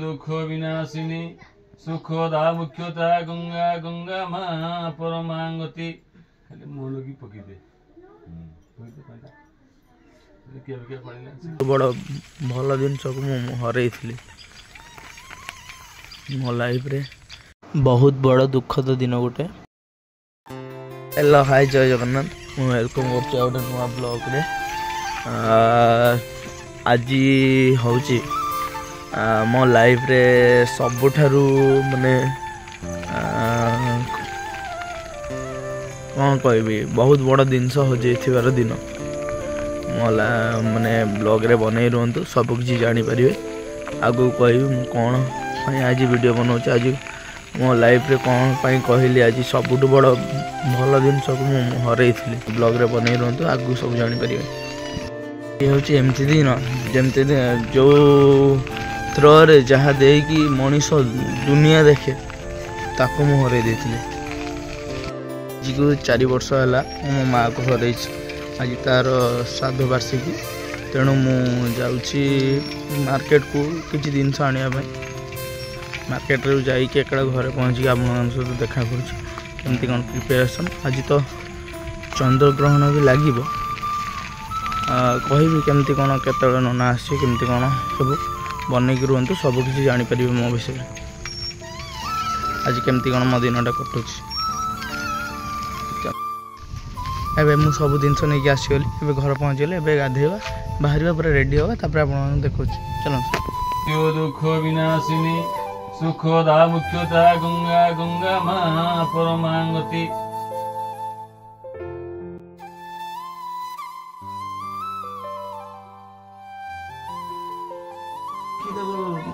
दुख विनाशिनी सुखदा मुख्यता गंगा गंगा माँ परमांगति खाली मुँह लगी पकी दे बड़ भल जिन हर मो लाइफ रे बहुत बड़ दुखद दिन गोटे। हेलो हाय जय जगन्नाथ मु वेलकम करछे गोटे नुआ ब्लॉग रे। आज हूँ मो लाइफ रे सबुठारु माने कौन कहबी बहुत बड़ जिनस हो जाइथिबार दिन मो माने ब्लॉग रे बनै रुहतु सब किसी जानीपर आगु कहबी कौन आज वीडियो बनाऊँ आज मो लाइफ रे कौन कहली आज सबुठ बड़ भल जिनस को हर ब्लॉग रे बनै रुहतु आगु सब जानीपर। ये हूँ एमती दिन जमती जो थ्रोरे जहाँ देकी मनीष दुनिया देखे ताको मु हर आज को 4 वर्ष है मो माँ को हर आज तार श्राद्ध वार्षिकी तेणु मु जाऊँगी मार्केट को किसी जिनस आने मार्केट रे जाइए एक घर पहुँचिक आप सहित देखा करमती कौन प्रिपेरेसन आज तो चंद्र ग्रहण भी लगे कहबी केमती कौन केत नना आमती कौन सब बनईक रुहतु सब किसी जापर मो विषय आज केमती कौन मो दिनटा कटुच एबे मु सब जिनस नहीं आसीगली एबे घर पहुँचगली एबे गाधेवा बाहर पूरा रेडी होगा तापर आप देखो चलो। दुख विनाशिनी सुखदा मुख्यता गंगा गंगा माँ परमांगति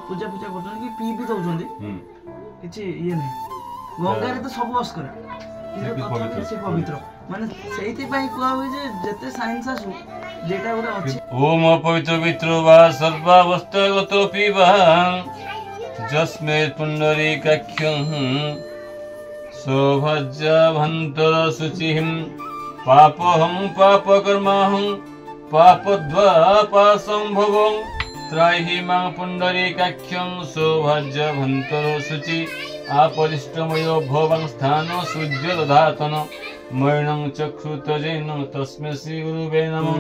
पूजा पूजा कर पी भी दौरान किसी ये नहीं गंगा तो सब अस्करा से पवित्र माने सेहिति पई कुआ होई जे जते साइंस आसु जेटा गोटे अछि ओम पवित्र वित्र वा सर्वावस्थागत पीवा जस्मे पुंडरीकाख्यं सौभज्यभन्तर शुचिं पापहं पापकर्माहं पापद्वापासंभवं त्राहि मां पुंडरीकाख्यं सौभज्यभन्तर शुचि आपरिष्टमय भवं स्थान सूर्य दधातन मयनं चक्षुतजेन तस्मै श्री गुरुवे नमः।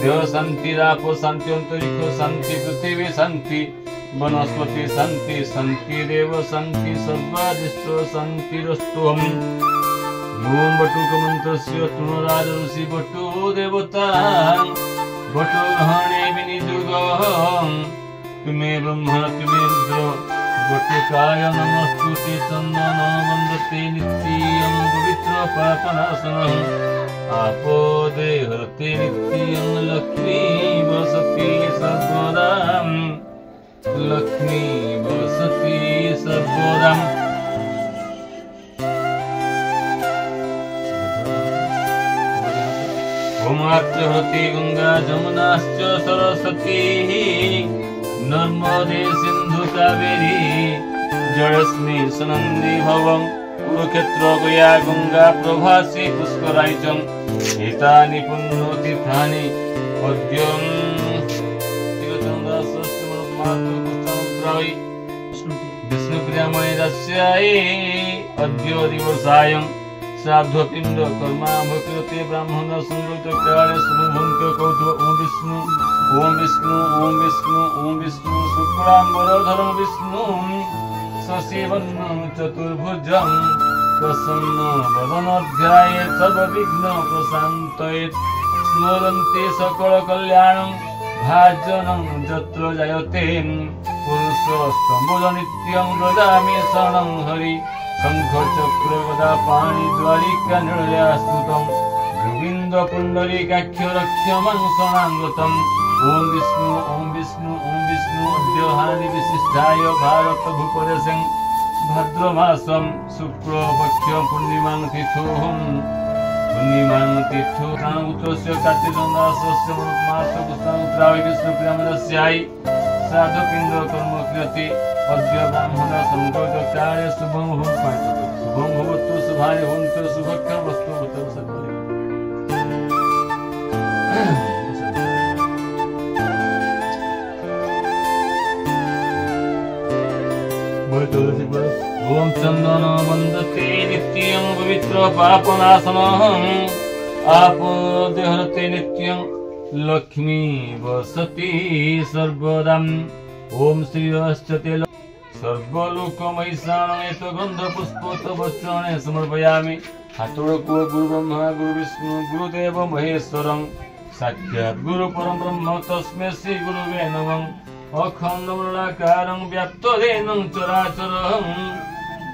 देव शांति राप शांति अंतरिक्ष शांति पृथ्वी शांति वनस्पति शांति शांति देव शांति सर्वादिष्ट शांतिरस्तुहम्। ओम बटुक मंत्रस्य तुणराज ऋषि बटु देवता बटु ग्रहणे विनियुगः तुमे ब्रह्मा तुमे रुद्र बटुकाय नमस्तुते चंदन वंदते नित्यं पवित्र पापनाशनम् आपदे हरते नित्यं लक्ष्मी वसति सर्वदा लक्ष्मी वसति सर्वदा। ओमार्चहति गंगा जमुनाश्च सरस्वती नर्मदे सिंधु कावेरी जलस्मि सनंदी भवं कुरुक्षेत्र गया गंगा प्रभासी पुष्करायचं एतानि पुण्यतीर्थानि अद्यं विष्णुप्रियामणि दस्याय अद्य दिवसायं श्राद्धपिंड कर्माभकृते ब्राह्मण संगत काले शुभभंत कौतु ओम विष्णु ओम विष्णु ओम विष्णु ओम विष्णु शुक्लांबरधरं विष्णु शशिवर्णं चतुर्भुजं प्रसन्न वदनोऽध्याये सर्वविघ्न प्रशान्तये स्मरन्ति सकल कल्याणं भाजनं यत्र जायते पुरुषस्तम्भुज नित्यं व्रजामि शरणं हरि शंख चक्र गदा पाणि द्वारिका निलयास्तुतं गोविंद पुंडरीकाक्ष रक्ष्यमं शरणागतम्। ओम विष्णु ओम विष्णु ओम विष्णु अद्यहानि विशिष्टाय भारत भूपरेशं भाद्रमासं शुक्लपक्ष पूर्णिमां तिथोहं पूर्णिमां तिथो उत्तरस्य कार्तिकमासस्य मास पुष्पाउत्राय विष्णुप्रियमदस्याय श्राद्धपिंड कर्म क्रियते अद्य ब्राह्मण संगतकाले शुभं भवतु शुभाय भवन्तु शुभक्रम वस्तु भवतु सर्वदा। ओम चंदन वंदते नित्यं पवित्र पापनाशनम् आपो देहरते नित्यं लक्ष्मी वसति सर्वदा। ओम श्रीयश्चते सर्वलोकमैशानमेत गन्धपुष्पोत्तवचरणे समर्पयामि। हातोड़को गुरु ब्रह्मा गुरु विष्णु गुरुदेव महेश्वरं साक्षात् गुरु परम ब्रह्म तस्मै श्री गुरुवे नमः। अखण्डमण्डलाकारं व्याप्तदेनं चराचरं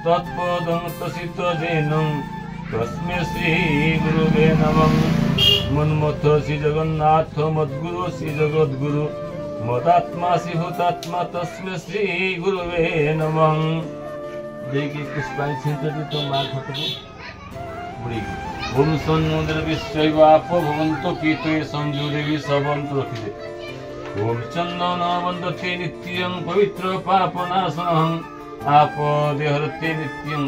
तत्पदं तसितदेनं तस्मै श्री गुरुवे नमः। मन्मथ श्री जगन्नाथ मद्गुरु श्री जगद्गुरु मदात्मा श्री हुतात्मा तस्मै श्री गुरुवे नमः। देखिए पुष्पांजलि छिंचती तो माँ खटको बुड़ी। ओम सन्मुद्र विश्वैव आपो भवन्तु पीते संजू देवी सबन्तु रखिते। ओम चंदन वंदते नित्यं पवित्र पापनाशनम् आपो देहरते नित्यं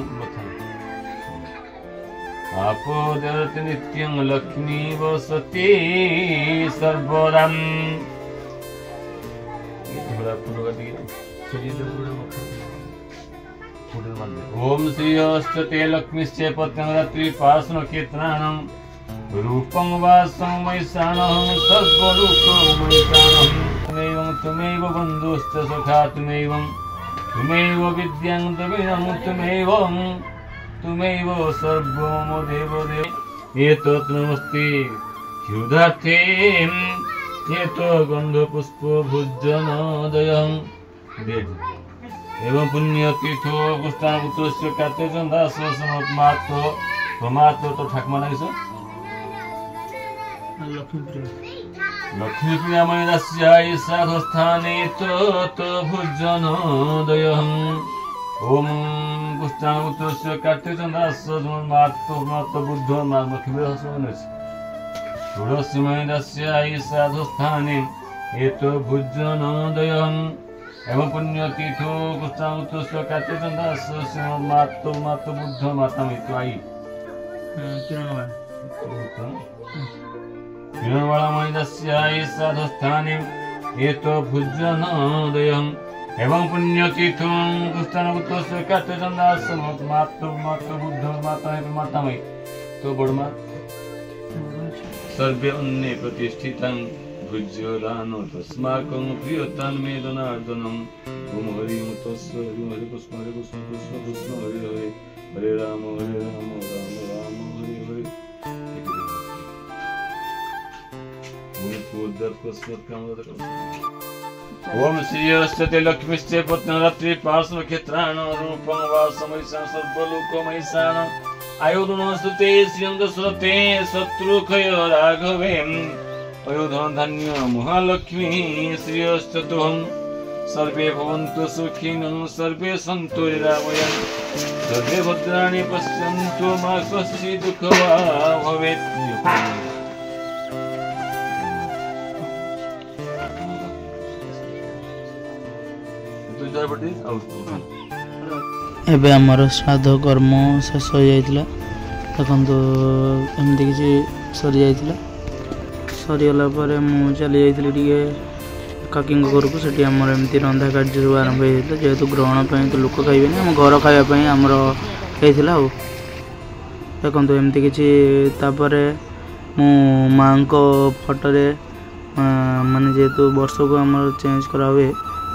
आपो देहरते नित्यं लक्ष्मी वसति सर्वदा। ओम श्रीयश्चते लक्ष्मीश्च पत्यं रात्रिपार्श्वनक्षत्राणां रूपं वासं मैशानहं सर्वलोकमैशानहं। त्वमेव बन्धुश्च सखा त्वमेव विद्यां द्रविणं त्वमेव सर्वं देवदेव। एतत् नमस्ते क्षुधार्थे एतत् गन्धपुष्पभुजनोदयं एवं पुण्यतीर्थो पुष्टापुत्रस्य कार्तिकचन्द्रस्य समात्मात्तो प्रमात्तो तो ठाकुमा नागिस लक्ष्मी प्रियामणि दास्याय साधस्थाने तत् भुजनोदयम्। ओम पुष्टापुत्रस्य कार्तिकचन्द्रस्य समात्मात्तो बुद्धो लक्ष्मी हसनस्य तुलसीमणि दास्याय साधस्थाने एतत् भुजनोदयम् एवं पुण्यतीर्थो पुष्टापुत्रस्य कार्तिकचन्द्रस्य समात्मात्तो बुद्धो मातामहित्वायि किरणवालामणिदस्याय साधस्थाने एतत् भुजनोदयम् एवं पुण्यतीर्थं पुष्टापुत्रस्य कार्तिकचन्द्रस्य समात्मात्तो बुद्धो मातामहि तो बड़मा सर्वे अन्ये प्रतिष्ठितं भुज्यदानो तस्माकं प्रियतान्मे दनार्दनम्। ओम हरि तस्य हरि कृष्ण कृष्ण कृष्ण हरे हरे हरे राम राम राम हरे हरे। ओम श्रीयश्चते लक्ष्मीश्च पत्नं रात्रिपार्श्वनक्षत्राणां रूपं वासमैशानं सर्वलोकमैशानम् आयुर्नोस्तुते श्रियङ्गस्वते शत्रुखय राघवे अयोधन्य महालक्ष्मी श्रियश्चतुहं। सर्वे भवन्तु सुखिनः सर्वे सन्तु निरामयाः सर्वे भद्राणि पश्यन्तु मा कश्चित् दुःखं भवेत्। एबे आमर श्राद्ध कर्म शेष हो जाइतिला देखंतु एमती किसी सरी जाइतिला सरीगला मु चली जाइतिली टिके काकी घर को सेठी आमर एमती रंधा कार्य सब आरंभ होता जेहेतु ग्रहण तो लोक खाइबे आम घर खाइबापी आमर होता देखो एमती किसी मु माँ को फोटोरे माने जेहेतु वर्ष को आमर चेंज करा हुए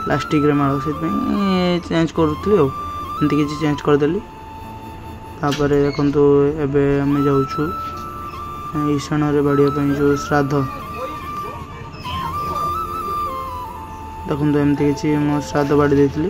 प्लास्टिक रे माल से चेंज करूँ एमती किसी चेंज करदेली देखो एबे आम जाऊँ ईशान बाड़िया जो श्राद्ध देखो एमती किसी मो श्राद्ध बाड़ी देती।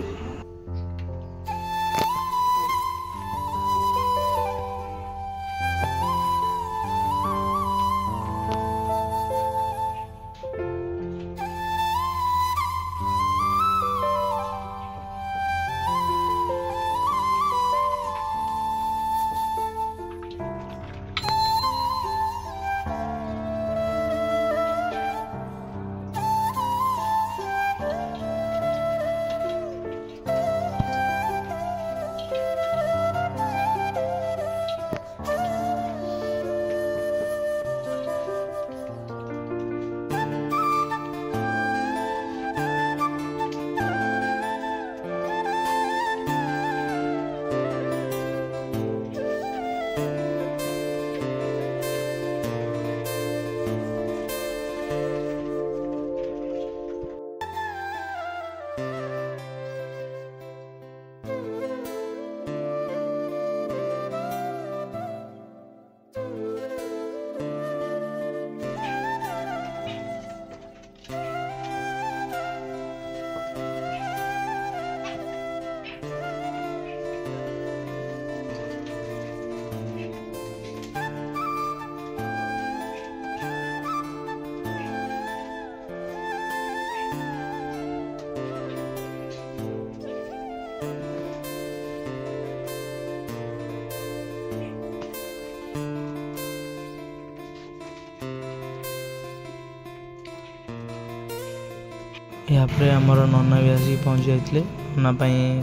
यापर आमर नना भी आसिक पहुँच जाते नना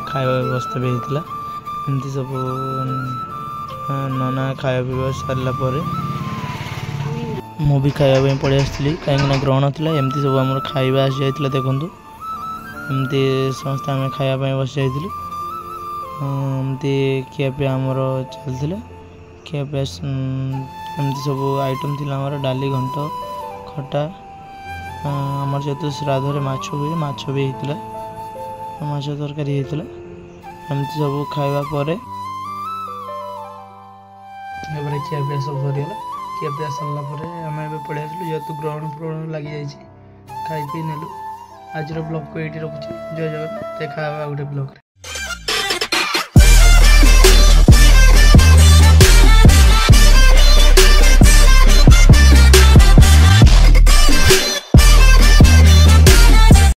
खाଇବା व्यवस्था भी होता एमती सब नना खाया पीवा सारापर मुझे खाया पड़े आसती कहीं ग्रहण था एमती सब आम खाଇବା आसी जाता देखु एमती समस्त आम खायापी बस जाइलु एमती खियापिया आमर चलता खियापिया एमती सब आइटम थी आमर डाली घंट खटा आमर जेहतु श्राद्ध माछ हुए माछ भी होता माछ तरकारी होता एमती सब खाଇବା ପରେ खियापिया सब सरीगला खियापिया सरला आम पड़े आसलु जेहतु ग्रहण लगी जाइए खाई पी नेलु आज ब्लॉग को ये रखुच्छे जय जगन्नाथ देखा गोटे ब्लॉग।